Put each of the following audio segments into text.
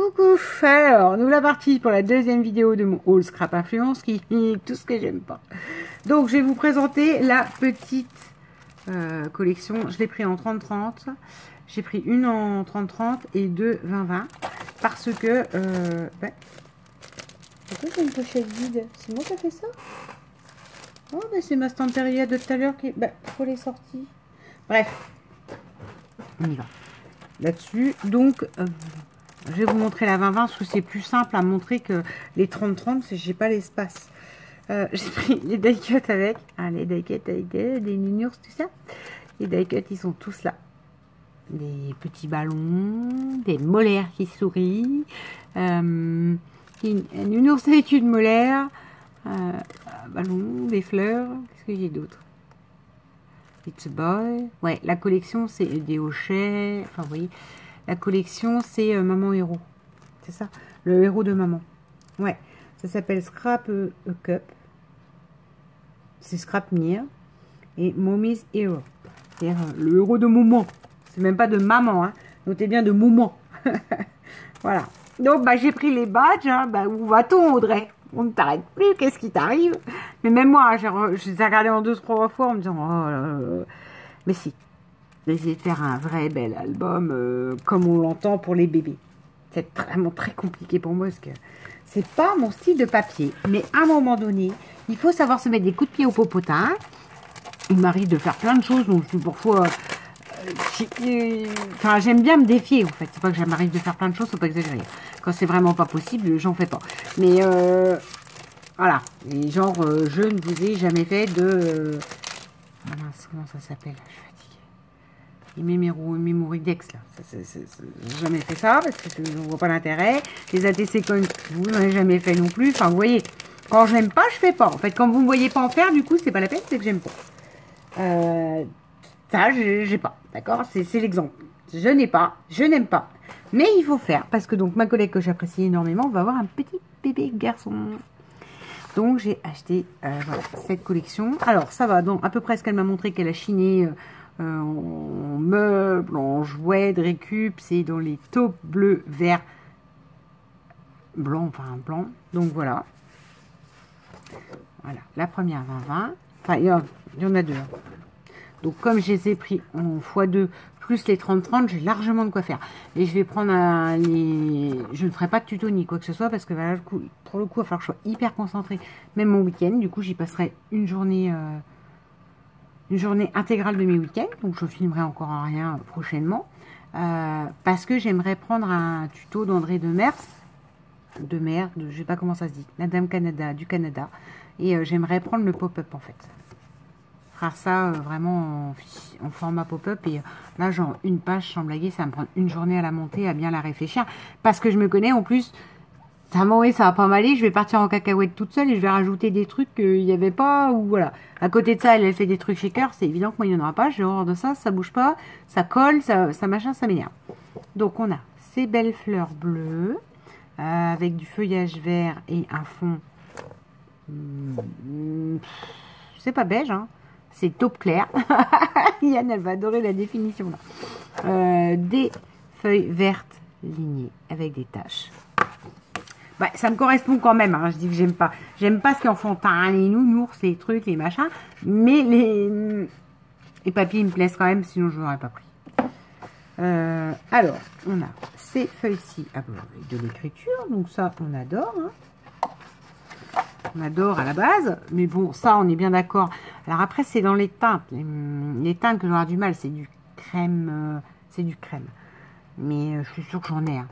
Coucou. Alors, nous voilà partis pour la deuxième vidéo de mon haul Scrap Influence qui est tout ce que j'aime pas. Donc, je vais vous présenter la petite collection. Je l'ai pris en 30-30. J'ai pris une en 30-30 et deux 20-20 parce que... Pourquoi c'est une pochette vide? C'est moi qui ai fait ça? Oh, mais c'est ma Stanteria de tout à l'heure qui... pourquoi elle est sortie? Bref, on y va. Là-dessus, donc... je vais vous montrer la 20-20 parce que c'est plus simple à montrer que les 30-30, j'ai pas l'espace. J'ai pris les die cuts avec, les die cuts avec des nounours, tout ça. Les die cuts, ils sont tous là. Des petits ballons, des molaires qui sourient, un nounours avec une molaire, un ballon, des fleurs. Qu'est-ce que j'ai d'autre? It's a boy. Ouais, la collection, c'est des hochets. Enfin, vous voyez. La collection, c'est Maman Héros. C'est ça, le héros de maman. Ouais, ça s'appelle Scrap a Cup. C'est Scrap Near. Et Mommy's Hero. C'est-à-dire le héros de maman. C'est même pas de maman, hein. Notez bien de maman. Voilà. Donc, j'ai pris les badges. Hein. Où va-t-on, Audrey? On ne t'arrête plus. Qu'est-ce qui t'arrive? Mais même moi, je les ai regardés en 2-3 fois en me disant, oh là là. Mais si. D'essayer de faire un vrai bel album comme on l'entend pour les bébés. C'est vraiment très compliqué pour moi parce que c'est pas mon style de papier. Mais à un moment donné, il faut savoir se mettre des coups de pied au popotin. Il m'arrive de faire plein de choses, donc parfois... enfin, j'aime bien me défier en fait. C'est pas que ça m'arrive de faire plein de choses, faut pas exagérer. Quand c'est vraiment pas possible, j'en fais pas. Mais voilà. Et genre, je ne vous ai jamais fait de... comment ça s'appelle? Mémoridex là, j'ai jamais fait ça parce que je ne vois pas l'intérêt. Les ATC coins, vous n'en avez jamais fait non plus. Enfin, vous voyez, quand je n'aime pas, je fais pas. En fait, quand vous ne me voyez pas en faire, du coup, c'est pas la peine, c'est que j'aime pas. Ça, j'ai pas, d'accord? C'est l'exemple. Je n'ai pas, je n'aime pas. Mais il faut faire parce que donc ma collègue que j'apprécie énormément va avoir un petit bébé garçon. Donc j'ai acheté voilà, cette collection. Alors ça va donc à peu près ce qu'elle m'a montré qu'elle a chiné. En meubles, en jouets de récup, c'est dans les taupes bleus, verts, blanc, enfin blanc. Donc voilà. Voilà, la première 20-20. Enfin, il y en a deux. Donc comme je les ai pris en x2 plus les 30-30, j'ai largement de quoi faire. Et je vais prendre je ne ferai pas de tuto ni quoi que ce soit parce que voilà, pour le coup, il va falloir que je sois hyper concentrée. Même mon week-end, du coup, j'y passerai une journée intégrale de mes week-ends, donc je filmerai encore rien prochainement, parce que j'aimerais prendre un tuto d'André Demers, je sais pas comment ça se dit, Madame Canada, du Canada, et j'aimerais prendre le pop-up en fait. Faire ça vraiment en format pop-up, et là, genre une page sans blaguer, ça va me prendre une journée à la monter, à bien la réfléchir, parce que je me connais en plus. Ça va pas m'aller, je vais partir en cacahuète toute seule et je vais rajouter des trucs qu'il n'y avait pas, ou voilà. À côté de ça, elle fait des trucs shaker, c'est évident que moi, il n'y en aura pas, j'ai horreur de ça, ça bouge pas, ça colle, ça machin, ça m'énerve. Donc, on a ces belles fleurs bleues, avec du feuillage vert et un fond, c'est pas beige, hein, c'est taupe clair. Yann, elle va adorer la définition, là. Des feuilles vertes lignées avec des taches. Ça me correspond quand même, hein. Je dis que j'aime pas. J'aime pas ce qui en font les nounours, les trucs, les machins. Mais les papiers, ils me plaisent quand même, sinon je n'aurais pas pris. Alors, on a ces feuilles-ci avec de l'écriture. Donc ça, on adore. Hein. On adore à la base. Mais bon, ça, on est bien d'accord. Alors après, c'est dans les teintes. Les teintes que j'aurai du mal, c'est du crème. C'est du crème. Mais je suis sûre que j'en ai, hein.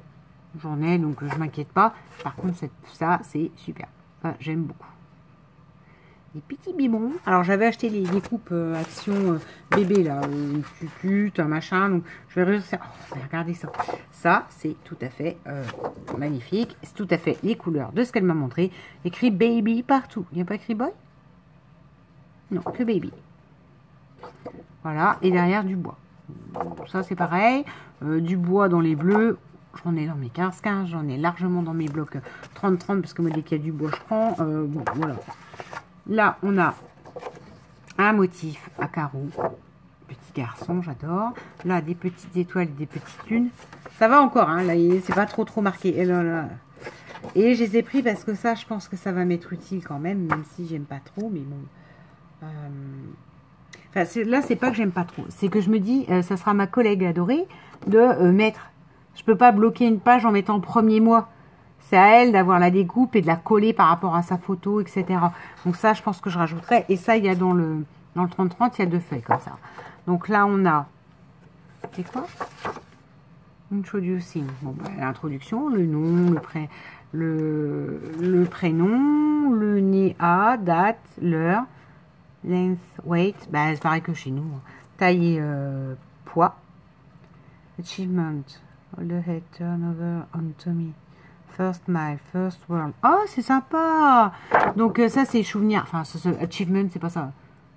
J'en ai, donc je m'inquiète pas. Par contre, ça, c'est super. J'aime beaucoup. Les petits bibons. Alors, j'avais acheté les coupes Action bébé, là. Une tutute, un machin. Donc, je vais réussir. Oh, regardez ça. Ça, c'est tout à fait magnifique. C'est tout à fait les couleurs de ce qu'elle m'a montré. Écrit baby partout. Il n'y a pas écrit boy? Non, que baby. Voilà. Et derrière, du bois. Ça, c'est pareil. Du bois dans les bleus. J'en ai dans mes 15-15, j'en ai largement dans mes blocs 30-30, parce que moi, dès qu'il y a du bois, je prends. Bon, voilà. Là, on a un motif à carreaux. Petit garçons, j'adore. Là, des petites étoiles, des petites lunes. Ça va encore, hein, là, c'est pas trop marqué. Et, là. Et je les ai pris parce que ça, je pense que ça va m'être utile quand même si j'aime pas trop, mais bon. Enfin, là, c'est pas que j'aime pas trop. C'est que je me dis, ça sera ma collègue adorée de mettre. Je peux pas bloquer une page en mettant le premier mois. C'est à elle d'avoir la découpe et de la coller par rapport à sa photo, etc. Donc ça, je pense que je rajouterai. Et ça, il y a dans le 30-30, il y a 2 feuilles comme ça. Donc là, on a... C'est quoi? Introducing. Bon, bah, l'introduction, le nom, le prénom, le NIA, date, l'heure, length, weight. Bah, c'est pareil que chez nous. Taille et poids. Achievement. All the head turnover on Tommy. First mile, first world. Oh, c'est sympa. Donc ça, c'est souvenir. Enfin, achievement, c'est pas ça.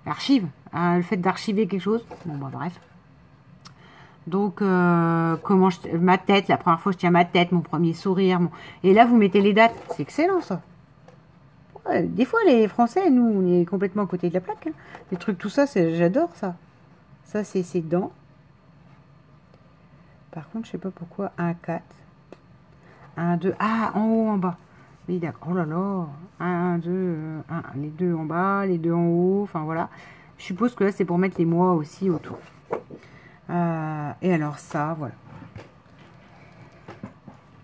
Archive. Hein, le fait d'archiver quelque chose. Bon, bah, bref. Donc, comment ma tête, la première fois, je tiens ma tête, mon premier sourire. Et là, vous mettez les dates. C'est excellent, ça. Ouais, des fois, les Français, nous, on est complètement à côté de la plaque. Hein. Les trucs, tout ça, j'adore ça. Ça, c'est ses dents. Par contre, je sais pas pourquoi. 1, 4. 1, 2, ah, en haut, en bas. Oui, d'accord. Oh là là. 1, 2, 1, les deux en bas, les deux en haut. Enfin, voilà. Je suppose que là, c'est pour mettre les mois aussi autour. Et alors, ça, voilà.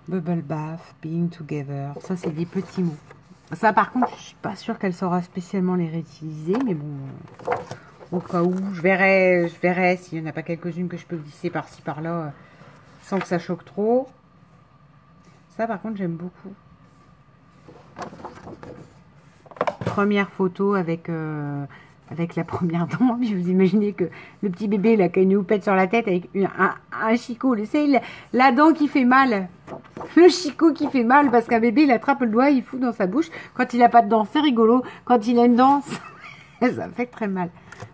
Bubble bath, being together. Ça, c'est des petits mots. Ça, par contre, je suis pas sûre qu'elle saura spécialement les réutiliser. Mais bon, au cas où, je verrai s'il n'y en a pas quelques-unes que je peux glisser par-ci, par-là, sans que ça choque trop. Ça, par contre, j'aime beaucoup. Première photo avec la première dent. Puis vous imaginez que le petit bébé, là, qui a une houppette sur la tête avec un chicot. C'est la dent qui fait mal. Le chicot qui fait mal parce qu'un bébé, il attrape le doigt, il fout dans sa bouche. Quand il n'a pas de dent, c'est rigolo. Quand il a une dent, ça fait très mal.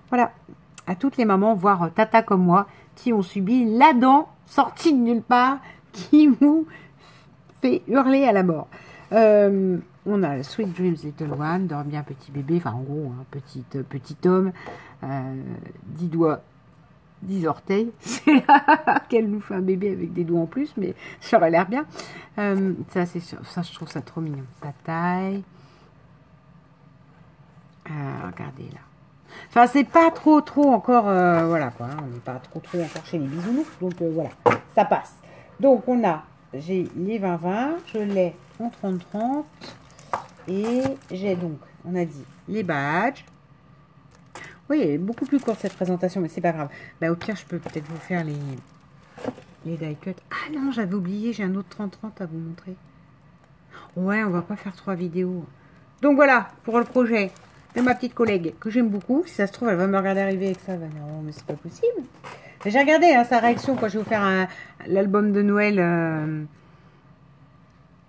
Voilà. À toutes les mamans, voire tata comme moi, qui ont subi la dent sortie de nulle part, qui vous fait hurler à la mort. On a Sweet Dreams Little One, dort bien petit bébé, enfin en gros, un petit homme, 10 doigts, 10 orteils. C'est là qu'elle nous fait un bébé avec des doigts en plus, mais ça aurait l'air bien. Ça, c'est sûr, ça, je trouve ça trop mignon. Sa taille. Regardez là. Enfin, c'est pas trop encore, voilà quoi, on n'est pas trop encore chez les bisounours, donc voilà, ça passe. Donc on a, j'ai les 20-20, je l'ai en 30-30, et j'ai donc, on a dit, les badges. Oui, elle est beaucoup plus courte cette présentation, mais c'est pas grave. Bah, au pire, je peux peut-être vous faire les die cut. Ah non, j'avais oublié, j'ai un autre 30-30 à vous montrer. Ouais, on va pas faire 3 vidéos. Donc voilà, pour le projet de ma petite collègue, que j'aime beaucoup. Si ça se trouve, elle va me regarder arriver avec ça. Ben non, mais c'est pas possible. J'ai regardé hein, sa réaction quand je vais vous faire l'album de Noël.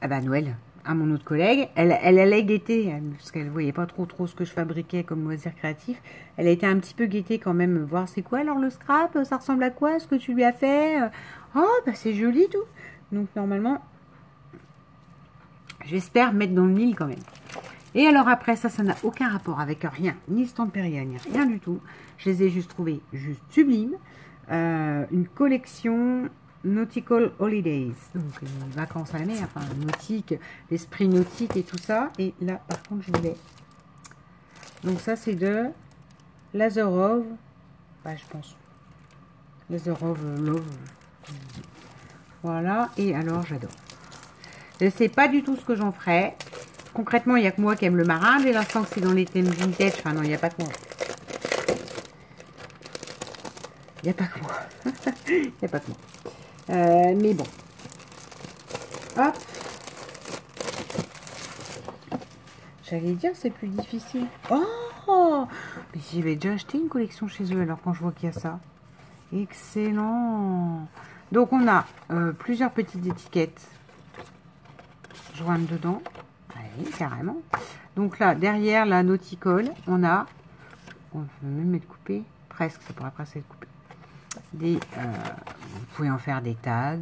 Ah bah Noël, à mon autre collègue. Elle allait guetter, parce qu'elle voyait pas trop ce que je fabriquais comme loisir créatif. Elle a été un petit peu guettée quand même, voir c'est quoi alors le scrap, ça ressemble à quoi, ce que tu lui as fait. Oh, bah c'est joli tout. Donc normalement, j'espère mettre dans le mille quand même. Et alors après, ça n'a aucun rapport avec rien, ni Stamperia, ni rien du tout. Je les ai juste trouvés juste sublimes. Une collection Nautical Holidays, donc vacances à la mer, enfin nautique, l'esprit nautique et tout ça. Et là, par contre, je l'ai. Donc ça, c'est de Lazarov, bah, je pense. Lazarov Love. Voilà, et alors j'adore. Je ne sais pas du tout ce que j'en ferai. Concrètement, il n'y a que moi qui aime le marin. Dès l'instant que c'est dans les thèmes vintage, enfin non, il n'y a pas que moi. Il n'y a pas que moi. Il n'y a pas que moi. Mais bon. Hop. J'allais dire, c'est plus difficile. Oh! Mais j'avais déjà acheté une collection chez eux, alors quand je vois qu'il y a ça. Excellent. Donc, on a plusieurs petites étiquettes jointes dedans. Oui, carrément. Donc là, derrière la Nautical, on a, on peut même mettre coupé, presque, ça pourrait presque être coupé. Vous pouvez en faire des tags,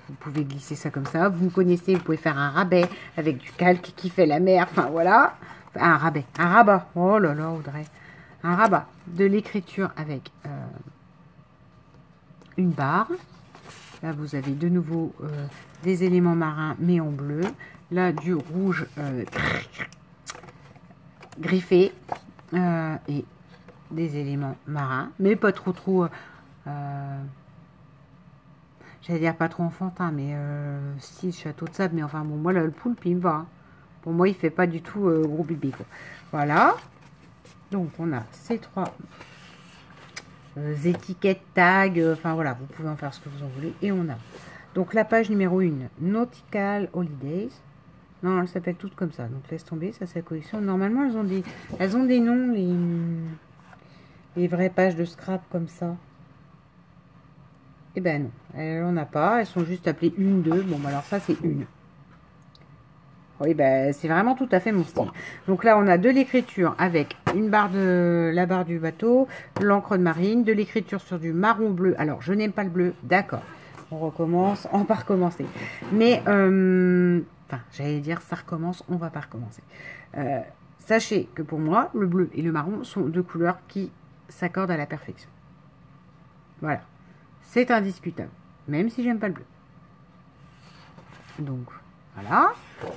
vous pouvez glisser ça comme ça. Vous me connaissez, vous pouvez faire un rabais avec du calque qui fait la mer, enfin voilà. Un rabais, un rabat, oh là là Audrey. Un rabat, de l'écriture avec une barre. Là, vous avez de nouveau des éléments marins, mais en bleu. Là, du rouge griffé et des éléments marins, mais pas trop j'allais dire pas trop enfantin, mais si, château de sable, mais enfin bon, moi là, le poulpe il me va, hein. Pour moi il fait pas du tout gros bébé, quoi. Voilà, donc on a ces trois étiquettes, tags, enfin voilà, vous pouvez en faire ce que vous en voulez. Et on a donc la page numéro 1, Nautical Holidays. Non, elles s'appellent toutes comme ça, donc laisse tomber, ça c'est la collection. Normalement elles ont des noms, les vraies pages de scrap comme ça. Eh ben non, elles n'en a pas, elles sont juste appelées 1, 2. Bon, alors ça c'est une. Oui, ben c'est vraiment tout à fait mon style. Donc là, on a de l'écriture avec la barre du bateau, l'encre de marine, de l'écriture sur du marron bleu. Alors, je n'aime pas le bleu, d'accord. On recommence, on va pas recommencer. Mais, enfin, j'allais dire ça recommence, on va pas recommencer. Sachez que pour moi, le bleu et le marron sont deux couleurs qui s'accordent à la perfection. Voilà. C'est indiscutable, même si j'aime pas le bleu. Donc, voilà.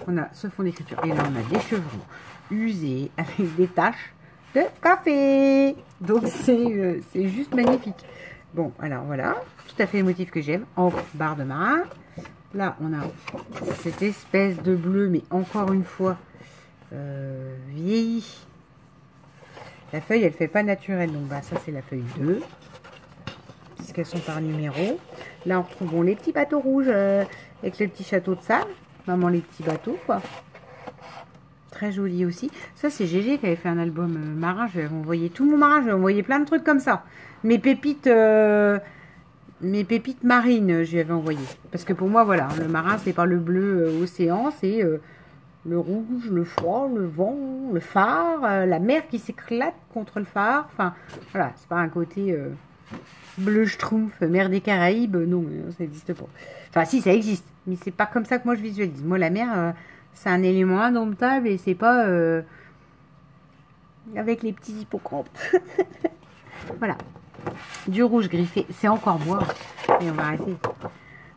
On a ce fond d'écriture. Et là, on a des chevrons usés avec des taches de café. Donc, c'est juste magnifique. Bon, alors voilà. Tout à fait le motif que j'aime. En barre de marin. Là, on a cette espèce de bleu, mais encore une fois, vieilli. La feuille, elle fait pas naturelle. Donc, bah, ça, c'est la feuille 2. Puisqu'elles sont par numéro. Là, on retrouve bon, les petits bateaux rouges avec les petits châteaux de sable. Vraiment les petits bateaux, quoi. Très joli aussi. Ça, c'est Gégé qui avait fait un album marin. Je vais envoyer tout mon marin. Je vais envoyer plein de trucs comme ça. Mes pépites marines, je lui avais envoyé. Parce que pour moi, voilà, le marin, c'est pas le bleu océan, c'est le rouge, le froid, le vent, le phare, la mer qui s'éclate contre le phare. Enfin, voilà, c'est pas un côté bleu schtroumpf, mer des Caraïbes. Non, ça n'existe pas. Enfin, si, ça existe. Mais c'est pas comme ça que moi je visualise. Moi, la mer, c'est un élément indomptable et c'est pas avec les petits hippocampes. Voilà. Du rouge griffé, c'est encore moi. Et on va arrêter.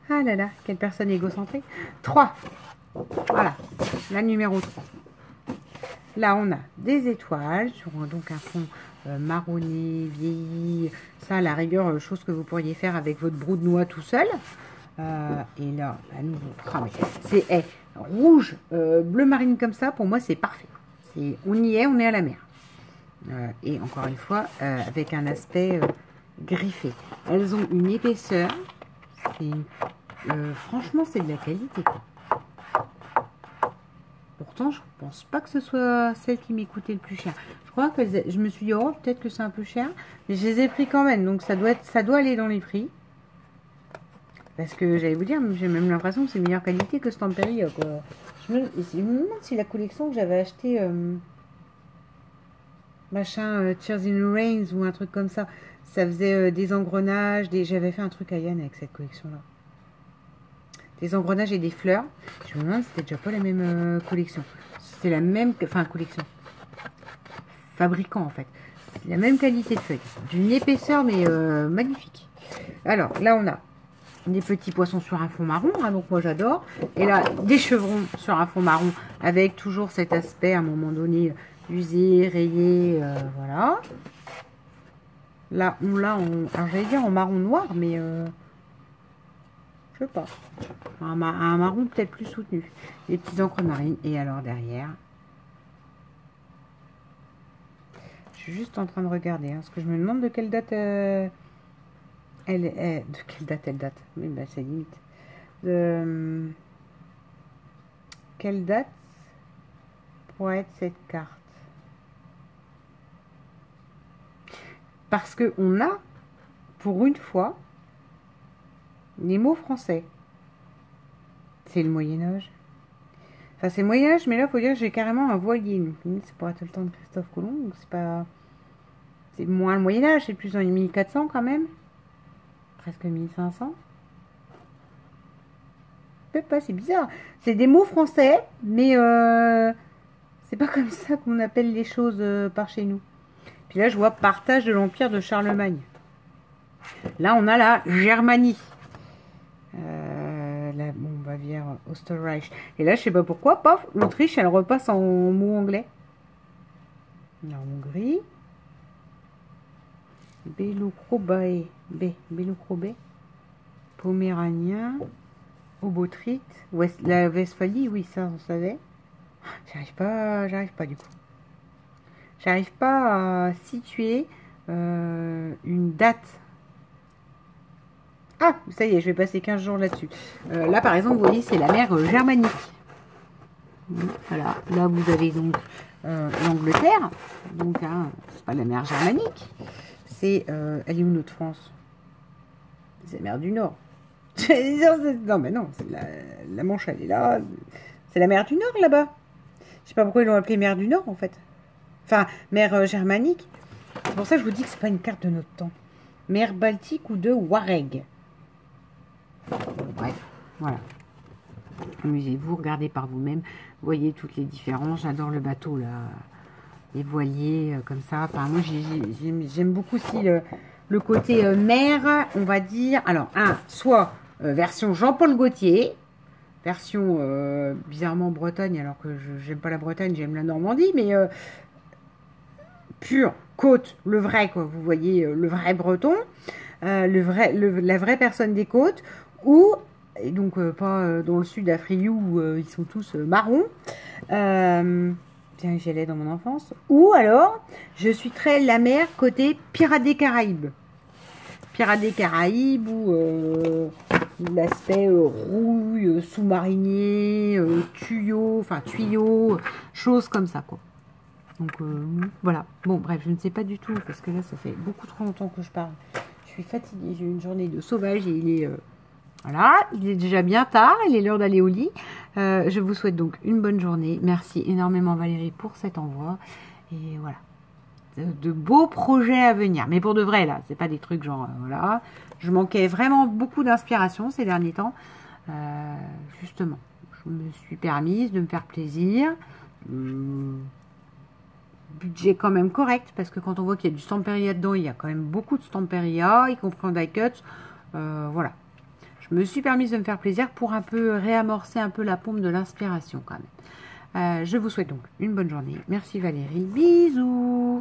Ah là là, quelle personne égocentrique. 3. Voilà, la numéro 3. Là, on a des étoiles sur donc un fond marronné, vieilli. Ça, à la rigueur, chose que vous pourriez faire avec votre brou de noix tout seul. Et là, à nouveau, c'est rouge, bleu marine comme ça. Pour moi, c'est parfait. On y est, on est à la mer. Et encore une fois, avec un aspect griffé. Elles ont une épaisseur. Franchement, c'est de la qualité, quoi. Pourtant, je pense pas que ce soit celle qui m'ait coûté le plus cher. Je crois que je me suis dit, oh, peut-être que c'est un peu cher. Mais je les ai pris quand même. Donc, ça doit aller dans les prix. Parce que j'allais vous dire, j'ai même l'impression que c'est meilleure qualité que Stamperia, quoi. Je me demande si la collection que j'avais acheté machin Tears in Rains ou un truc comme ça, ça faisait des engrenages, j'avais fait un truc à Yann avec cette collection-là. Des engrenages et des fleurs. Je me demande si c'était déjà pas la même collection. C'est la même, enfin collection. Fabricant en fait. C'est la même qualité de feuilles. D'une épaisseur mais magnifique. Alors là on a des petits poissons sur un fond marron, hein, donc moi j'adore. Et là, des chevrons sur un fond marron, avec toujours cet aspect à un moment donné usé, rayé, voilà. Là, alors j'allais dire en marron noir, mais je sais pas. Un marron peut-être plus soutenu. Les petits encres marines. Et alors derrière, je suis juste en train de regarder, hein, parce que je me demande de quelle date... de quelle date elle date? Oui, bah c'est limite. Quelle date pourrait être cette carte? Parce que on a, pour une fois, les mots français. C'est le Moyen-Âge. Enfin, c'est le Moyen-Âge, mais là, il faut dire que j'ai carrément un voilier. C'est pour être le temps de Christophe Colomb, donc c'est pas... C'est moins le Moyen-Âge, c'est plus dans les 1400 quand même. Presque 1500. Peut-être pas, c'est bizarre. C'est des mots français, mais c'est pas comme ça qu'on appelle les choses par chez nous. Puis là, je vois partage de l'Empire de Charlemagne. Là, on a la Germanie. La Bavière, Österreich. Et là, je sais pas pourquoi, paf, l'Autriche, elle repasse en mot anglais. La Hongrie. Belocrobae. Belocrobae. Poméranien. Obotrite. La Westphalie, oui, ça, on savait. J'arrive pas du coup. J'arrive pas à situer une date. Ah, ça y est, je vais passer 15 jours là-dessus. Là, par exemple, vous voyez, c'est la mer germanique. Voilà, là, vous avez donc l'Angleterre. Donc, hein, c'est pas la mer germanique. C'est, elle est où notre France? C'est la mer du Nord. Non, mais non, c'est la Manche, elle est là. C'est la mer du Nord, là-bas. Je sais pas pourquoi ils l'ont appelée mer du Nord, en fait. Enfin, mer germanique. C'est pour ça que je vous dis que c'est pas une carte de notre temps. Mer Baltique ou de Wareg. Bref, voilà. Amusez-vous, regardez par vous-même. Voyez toutes les différences. J'adore le bateau, là. Les voiliers, comme ça. Enfin, moi, j'aime beaucoup aussi le côté mer, on va dire. Alors, soit version Jean-Paul Gaultier, version bizarrement Bretagne, alors que j'aime pas la Bretagne, j'aime la Normandie, mais pure côte, le vrai, quoi. Vous voyez, le vrai breton, la vraie personne des côtes, ou, et donc pas dans le sud d'Afrique où ils sont tous marrons, bien j'allais dans mon enfance, ou alors, je suis très la mer côté Pirates des Caraïbes. Pirates des Caraïbes, ou l'aspect rouille, sous-marinier, tuyau, choses comme ça, quoi. Donc voilà. Bon, bref, je ne sais pas du tout, parce que là, ça fait beaucoup trop longtemps que je parle. Je suis fatiguée, j'ai eu une journée de sauvage et il est... voilà, il est déjà bien tard, il est l'heure d'aller au lit. Je vous souhaite donc une bonne journée. Merci énormément Valérie pour cet envoi. Et voilà. De beaux projets à venir. Mais pour de vrai, là, c'est pas des trucs genre... voilà. Je manquais vraiment beaucoup d'inspiration ces derniers temps. Justement, je me suis permise de me faire plaisir. Budget quand même correct, parce que quand on voit qu'il y a du Stamperia dedans, il y a quand même beaucoup de Stamperia, y compris en die cut. Voilà. Je me suis permise de me faire plaisir pour un peu réamorcer un peu la pompe de l'inspiration quand même. Je vous souhaite donc une bonne journée. Merci Valérie. Bisous.